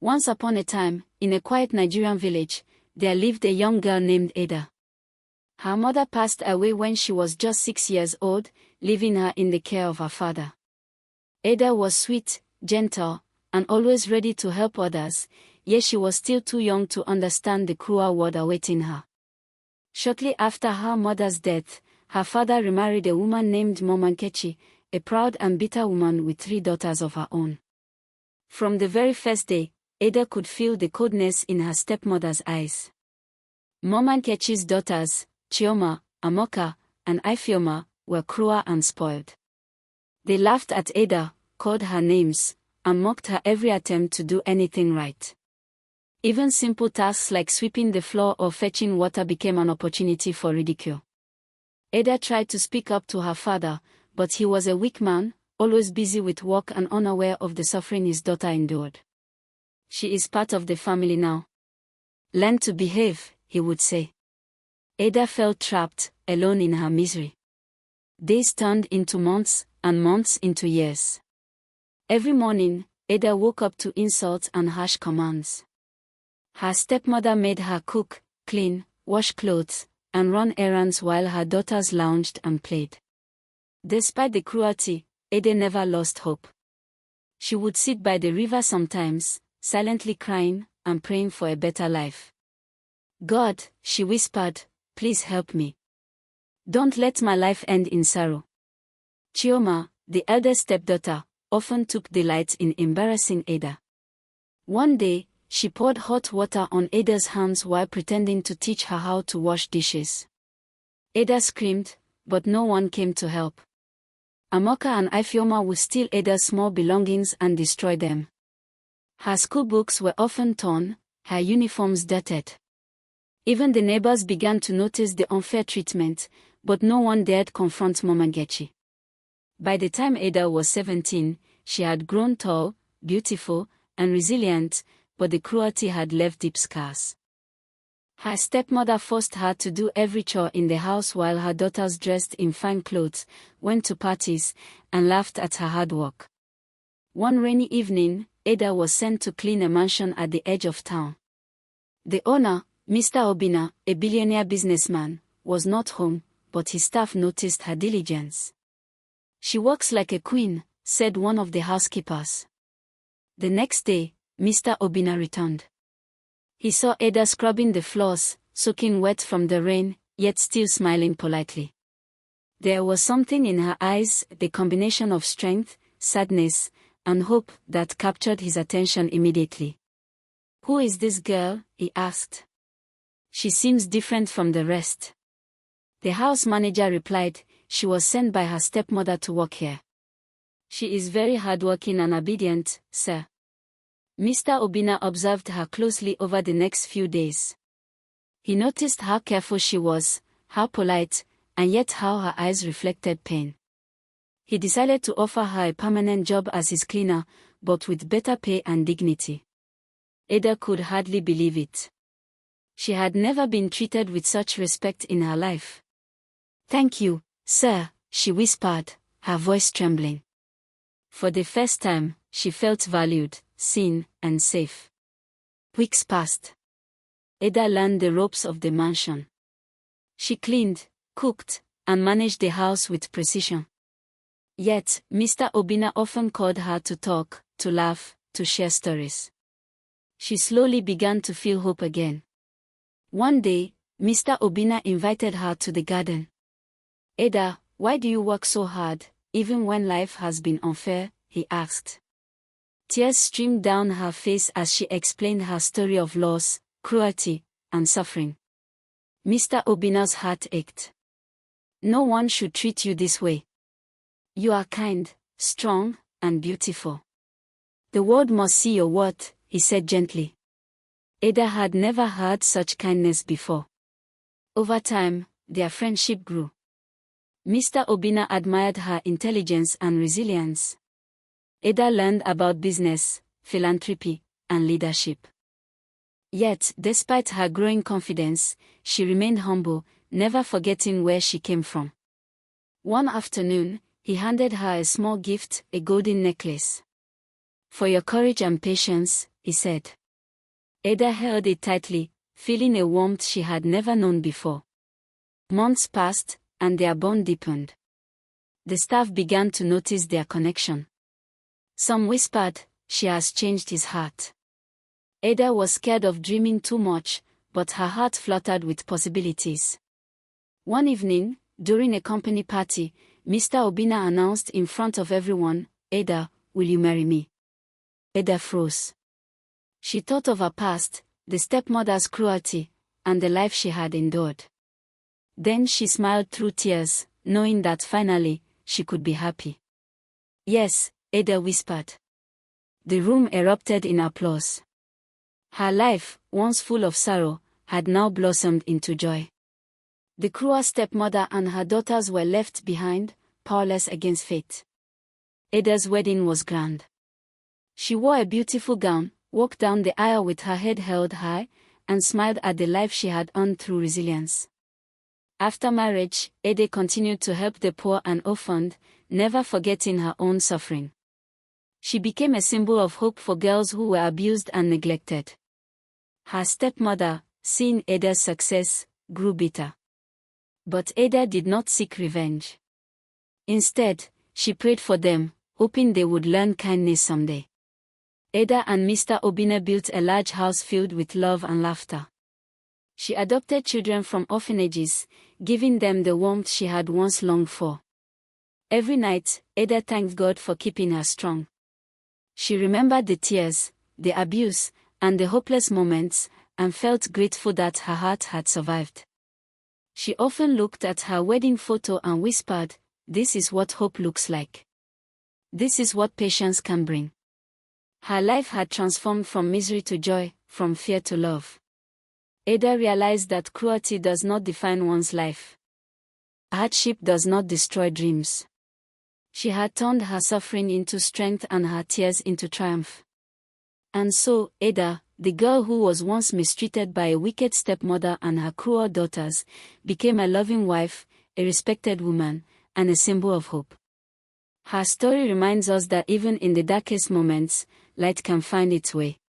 Once upon a time, in a quiet Nigerian village, there lived a young girl named Ada. Her mother passed away when she was just 6 years old, leaving her in the care of her father. Ada was sweet, gentle, and always ready to help others, yet she was still too young to understand the cruel world awaiting her. Shortly after her mother's death, her father remarried a woman named Mama Nkechi, a proud and bitter woman with 3 daughters of her own. From the very first day, Ada could feel the coldness in her stepmother's eyes. Mama Nkechi's daughters, Chioma, Amoka, and Ifeoma, were cruel and spoiled. They laughed at Ada, called her names, and mocked her every attempt to do anything right. Even simple tasks like sweeping the floor or fetching water became an opportunity for ridicule. Ada tried to speak up to her father, but he was a weak man, always busy with work and unaware of the suffering his daughter endured. "She is part of the family now. Learn to behave," he would say. Ada felt trapped, alone in her misery. Days turned into months, and months into years. Every morning, Ada woke up to insults and harsh commands. Her stepmother made her cook, clean, wash clothes, and run errands while her daughters lounged and played. Despite the cruelty, Ada never lost hope. She would sit by the river sometimes, silently crying and praying for a better life. "God," she whispered, "please help me. Don't let my life end in sorrow." Chioma, the eldest stepdaughter, often took delight in embarrassing Ada. One day, she poured hot water on Ada's hands while pretending to teach her how to wash dishes. Ada screamed, but no one came to help. Amoka and Ifeoma would steal Ada's small belongings and destroy them. Her school books were often torn, her uniforms dirted. Even the neighbors began to notice the unfair treatment, but no one dared confront Mama Nkechi. By the time Ada was 17, she had grown tall, beautiful, and resilient, but the cruelty had left deep scars. Her stepmother forced her to do every chore in the house while her daughters dressed in fine clothes, went to parties, and laughed at her hard work. One rainy evening, Ada was sent to clean a mansion at the edge of town. The owner, Mr. Obinna, a billionaire businessman, was not home, but his staff noticed her diligence. "She works like a queen," said one of the housekeepers. The next day, Mr. Obinna returned. He saw Ada scrubbing the floors, soaking wet from the rain, yet still smiling politely. There was something in her eyes, the combination of strength, sadness, and hope, that captured his attention immediately. "Who is this girl?" he asked. "She seems different from the rest." The house manager replied, "She was sent by her stepmother to work here. She is very hardworking and obedient, sir." Mr. Obinna observed her closely over the next few days. He noticed how careful she was, how polite, and yet how her eyes reflected pain. He decided to offer her a permanent job as his cleaner, but with better pay and dignity. Ada could hardly believe it. She had never been treated with such respect in her life. "Thank you, sir," she whispered, her voice trembling. For the first time, she felt valued, seen, and safe. Weeks passed. Ada learned the ropes of the mansion. She cleaned, cooked, and managed the house with precision. Yet, Mr. Obinna often called her to talk, to laugh, to share stories. She slowly began to feel hope again. One day, Mr. Obinna invited her to the garden. "Ada, why do you work so hard, even when life has been unfair?" he asked. Tears streamed down her face as she explained her story of loss, cruelty, and suffering. Mr. Obinna's heart ached. "No one should treat you this way. You are kind, strong, and beautiful. The world must see your worth," he said gently. Ada had never heard such kindness before. Over time, their friendship grew. Mr. Obinna admired her intelligence and resilience. Ada learned about business, philanthropy, and leadership. Yet, despite her growing confidence, she remained humble, never forgetting where she came from. One afternoon, he handed her a small gift, a golden necklace. "For your courage and patience," he said. Ada held it tightly, feeling a warmth she had never known before. Months passed, and their bond deepened. The staff began to notice their connection. Some whispered, "She has changed his heart." Ada was scared of dreaming too much, but her heart fluttered with possibilities. One evening, during a company party, Mr. Obinna announced in front of everyone, "Ada, will you marry me?" Ada froze. She thought of her past, the stepmother's cruelty, and the life she had endured. Then she smiled through tears, knowing that finally, she could be happy. "Yes," Ada whispered. The room erupted in applause. Her life, once full of sorrow, had now blossomed into joy. The cruel stepmother and her daughters were left behind, powerless against fate. Ada's wedding was grand. She wore a beautiful gown, walked down the aisle with her head held high, and smiled at the life she had earned through resilience. After marriage, Ada continued to help the poor and orphaned, never forgetting her own suffering. She became a symbol of hope for girls who were abused and neglected. Her stepmother, seeing Ada's success, grew bitter. But Ada did not seek revenge. Instead, she prayed for them, hoping they would learn kindness someday. Ada and Mr. Obinna built a large house filled with love and laughter. She adopted children from orphanages, giving them the warmth she had once longed for. Every night, Ada thanked God for keeping her strong. She remembered the tears, the abuse, and the hopeless moments, and felt grateful that her heart had survived. She often looked at her wedding photo and whispered, "This is what hope looks like. This is what patience can bring." Her life had transformed from misery to joy, from fear to love. Ada realized that cruelty does not define one's life. Hardship does not destroy dreams. She had turned her suffering into strength and her tears into triumph. And so, Ada, the girl who was once mistreated by a wicked stepmother and her cruel daughters, became a loving wife, a respected woman, and a symbol of hope. Her story reminds us that even in the darkest moments, light can find its way.